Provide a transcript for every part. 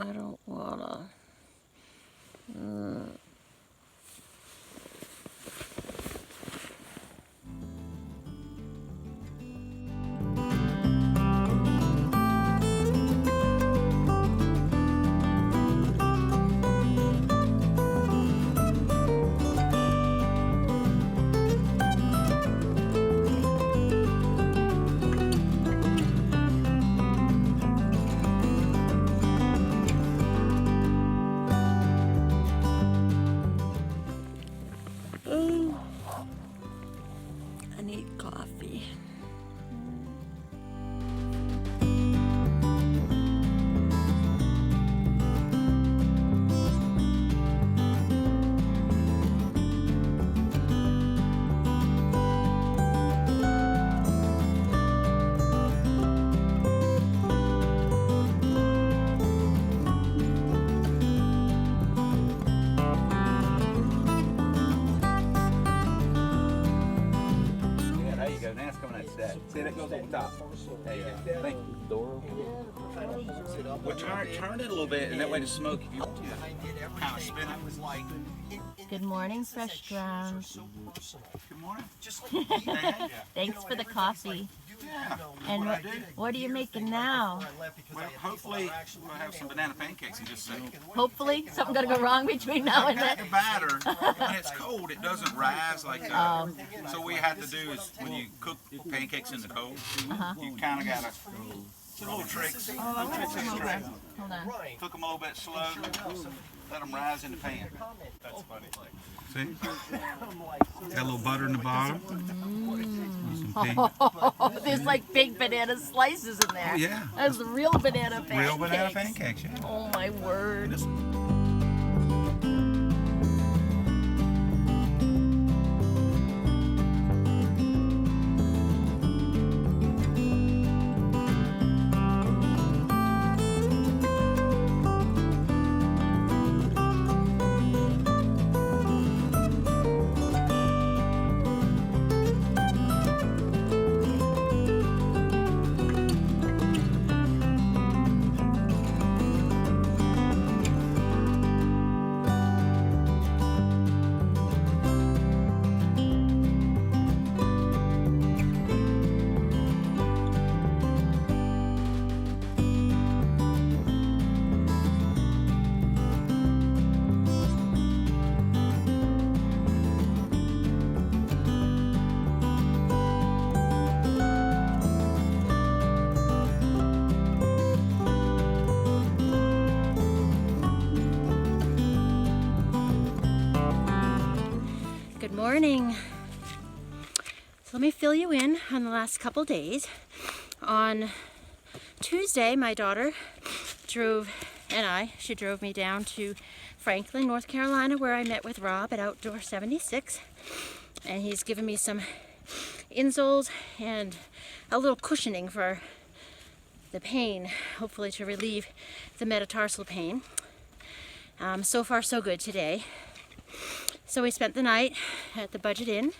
I don't wanna. I need coffee. See, that goes on top. There you go. Thank you. Door open. Well, turn it a little bit, and that way the smoke, if you want to kind of spin it. Good morning, Fresh Ground. Good morning. Thanks for the coffee. Yeah. And what are you making now? Well, hopefully we'll have some banana pancakes in just a second. Hopefully, something gonna go wrong between now and Got then. the batter. When it's cold, it doesn't rise like that. So what you have to do is when you cook pancakes in the cold, you kind of gotta little tricks. Oh, Little tricks in the tray. hold on. Cook them a little bit slow. Let them rise in the pan. That's funny. See? Got a little butter in the bottom. Oh, there's like big banana slices in there. Oh, yeah. That's real banana pancakes. Real banana pancakes, yeah. Oh my word. Good morning. So let me fill you in on the last couple days. On Tuesday, my daughter drove me down to Franklin, North Carolina, where I met with Rob at Outdoor 76. And he's given me some insoles and a little cushioning for the pain, hopefully to relieve the metatarsal pain. So far, so good today. So we spent the night at the Budget Inn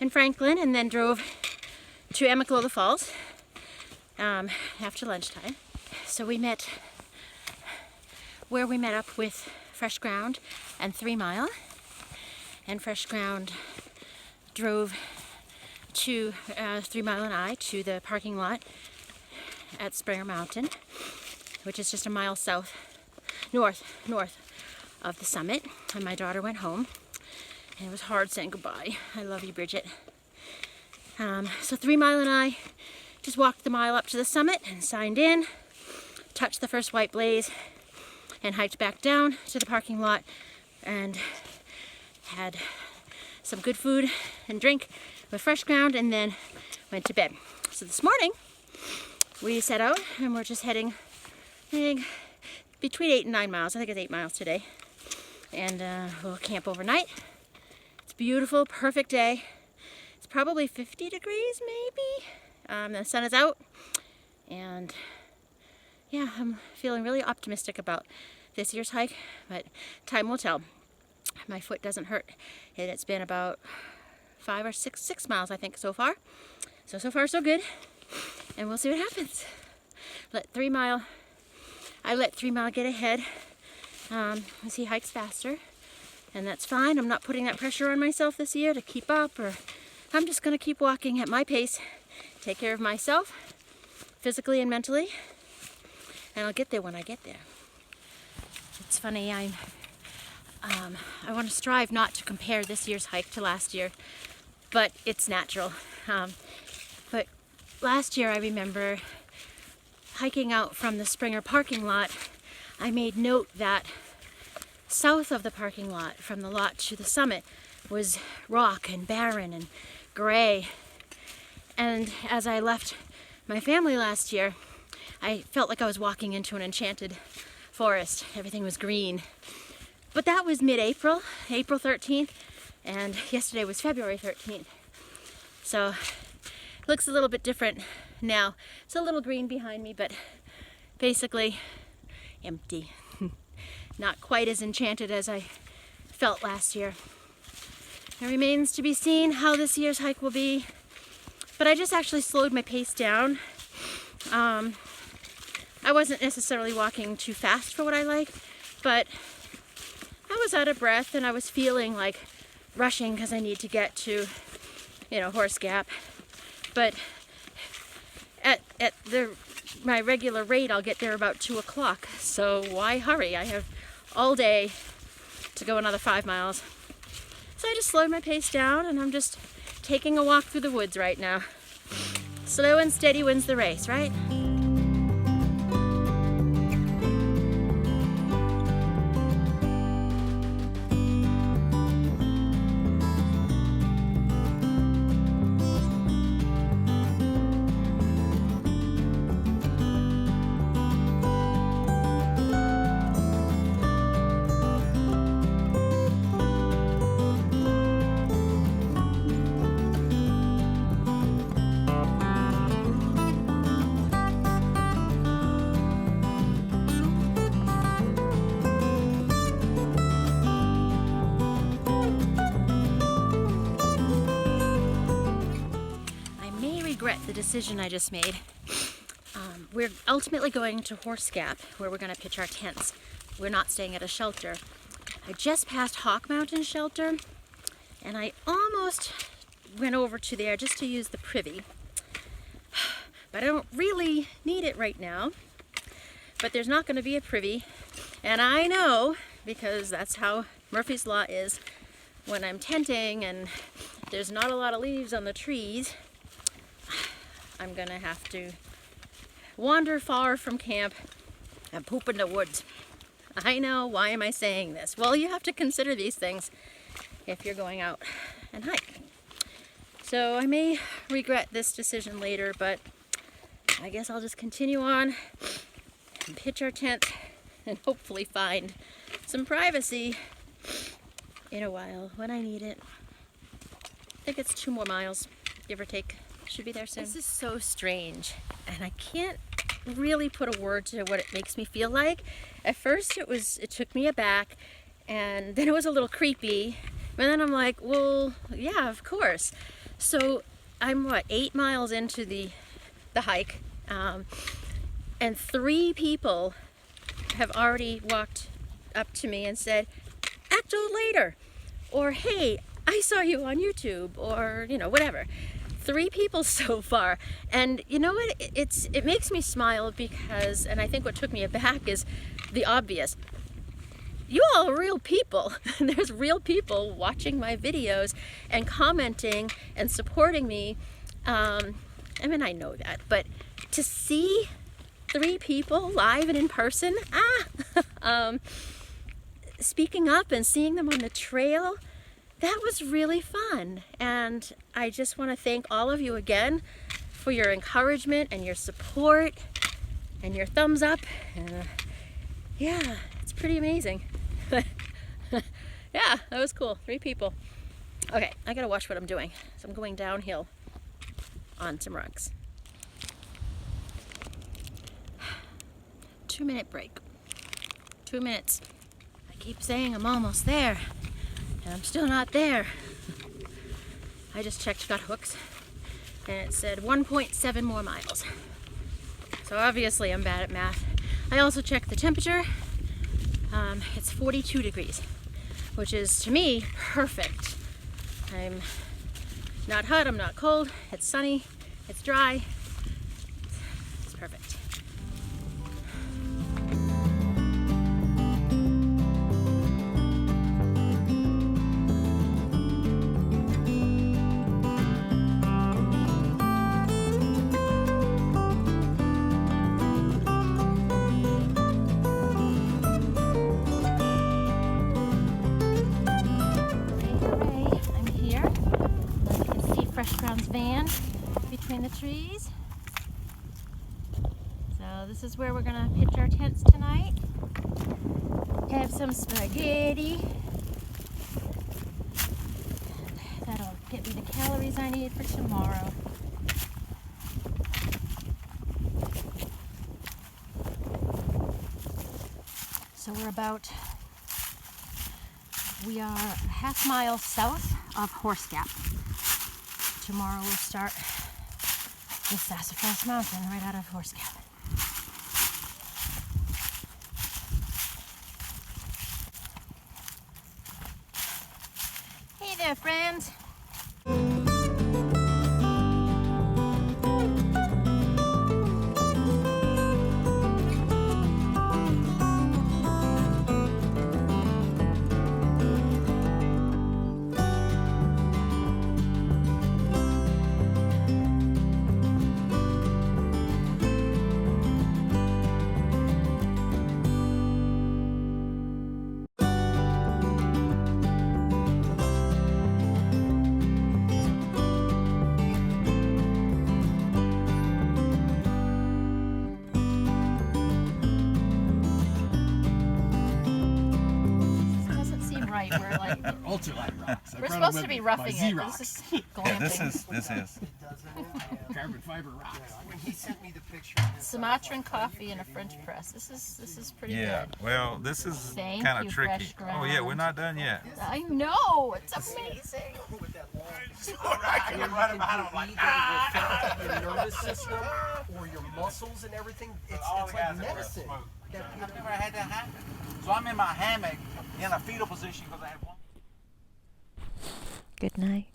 in Franklin and then drove to Amicalola Falls after lunchtime. So we met up with Fresh Ground and 3 Mile. And Fresh Ground drove to 3 Mile and I to the parking lot at Springer Mountain, which is just a mile north of the summit. And my daughter went home. And it was hard saying goodbye. I love you, Bridget. So 3 Mile and I just walked the mile up to the summit and signed in, touched the first white blaze, and hiked back down to the parking lot and had some good food and drink with Fresh Ground and then went to bed. So this morning we set out and we're just heading between 8 and 9 miles. I think it's 8 miles today. And we'll camp overnight. Beautiful, perfect day. It's probably 50 degrees maybe. The sun is out and yeah, I'm feeling really optimistic about this year's hike, but time will tell. My foot doesn't hurt and it's been about 5 or 6 miles I think so far. So far so good and we'll see what happens. Let 3 Mile I let 3 Mile get ahead as he hikes faster, and that's fine. I'm not putting that pressure on myself this year to keep up, or I'm just gonna keep walking at my pace, take care of myself, physically and mentally, and I'll get there when I get there. It's funny, I want to strive not to compare this year's hike to last year, but it's natural. But last year I remember hiking out from the Springer parking lot. I made note that south of the parking lot, from the lot to the summit, was rock and barren and gray. And as I left my family last year, I felt like I was walking into an enchanted forest. Everything was green. But that was mid-April, April 13th, and yesterday was February 13th. So it looks a little bit different now. It's a little green behind me, but basically empty. Not quite as enchanted as I felt last year. It remains to be seen how this year's hike will be, but I just actually slowed my pace down. I wasn't necessarily walking too fast for what I like, but I was out of breath and I was feeling like rushing because I need to get to, Horse Gap. But at my regular rate, I'll get there about 2 o'clock. So why hurry? I have all day to go another 5 miles. So I just slowed my pace down and I'm just taking a walk through the woods right now. Slow and steady wins the race, right? The decision I just made. We're ultimately going to Horse Gap, where we're going to pitch our tents. We're not staying at a shelter. I just passed Hawk Mountain Shelter, and I almost went over to there just to use the privy. But I don't really need it right now. But there's not going to be a privy, and I know, because that's how Murphy's Law is, when I'm tenting and there's not a lot of leaves on the trees, I'm gonna have to wander far from camp and poop in the woods. I know, why am I saying this? Well, you have to consider these things if you're going out and hike. So I may regret this decision later, but I guess I'll just continue on and pitch our tent and hopefully find some privacy in a while when I need it. I think it's 2 more miles, give or take. Should be there soon. This is so strange, and I can't really put a word to what it makes me feel like. At first it took me aback, and then it was a little creepy, and then I'm like, well, yeah, of course. So I'm 8 miles into the hike, and 3 people have already walked up to me and said, act out later, or hey, I saw you on YouTube, or whatever. 3 people so far, and you know what, it makes me smile because, and I think what took me aback is the obvious. You all are real people. There's real people watching my videos and commenting and supporting me. I mean, I know that, but to see 3 people live and in person, speaking up and seeing them on the trail, that was really fun, and I just want to thank all of you again for your encouragement and your support and your thumbs up. Yeah, it's pretty amazing. Yeah, that was cool. 3 people. Okay, I gotta watch what I'm doing. So I'm going downhill on some rugs. 2-minute break. 2 minutes. I keep saying I'm almost there. And I'm still not there. I just checked Gut Hooks and it said 1.7 more miles. So obviously I'm bad at math. I also checked the temperature. It's 42 degrees, which is to me perfect. I'm not hot, I'm not cold, it's sunny, it's dry, it's perfect. Fresh Ground's van between the trees. So this is where we're gonna pitch our tents tonight. Have some spaghetti. That'll get me the calories I need for tomorrow. So we are a half mile south of Horse Gap. Tomorrow we'll start the Sassafras Mountain right out of Horse Gap. Hey there, friends. We're like ultralight rocks. We're supposed to be roughing it. This is glamping. This is. Carbon fiber rocks. When he sent me the picture, Sumatran coffee in a French press. This is pretty good. Well, this is Thank kind you, of tricky. Fresh Oh yeah, we're not done yet. I know. It's amazing. with that long Your your nervous system or your muscles and everything, it's like medicine. I've never had that happen. So I'm in my hammock in a fetal position because I have one. Good night.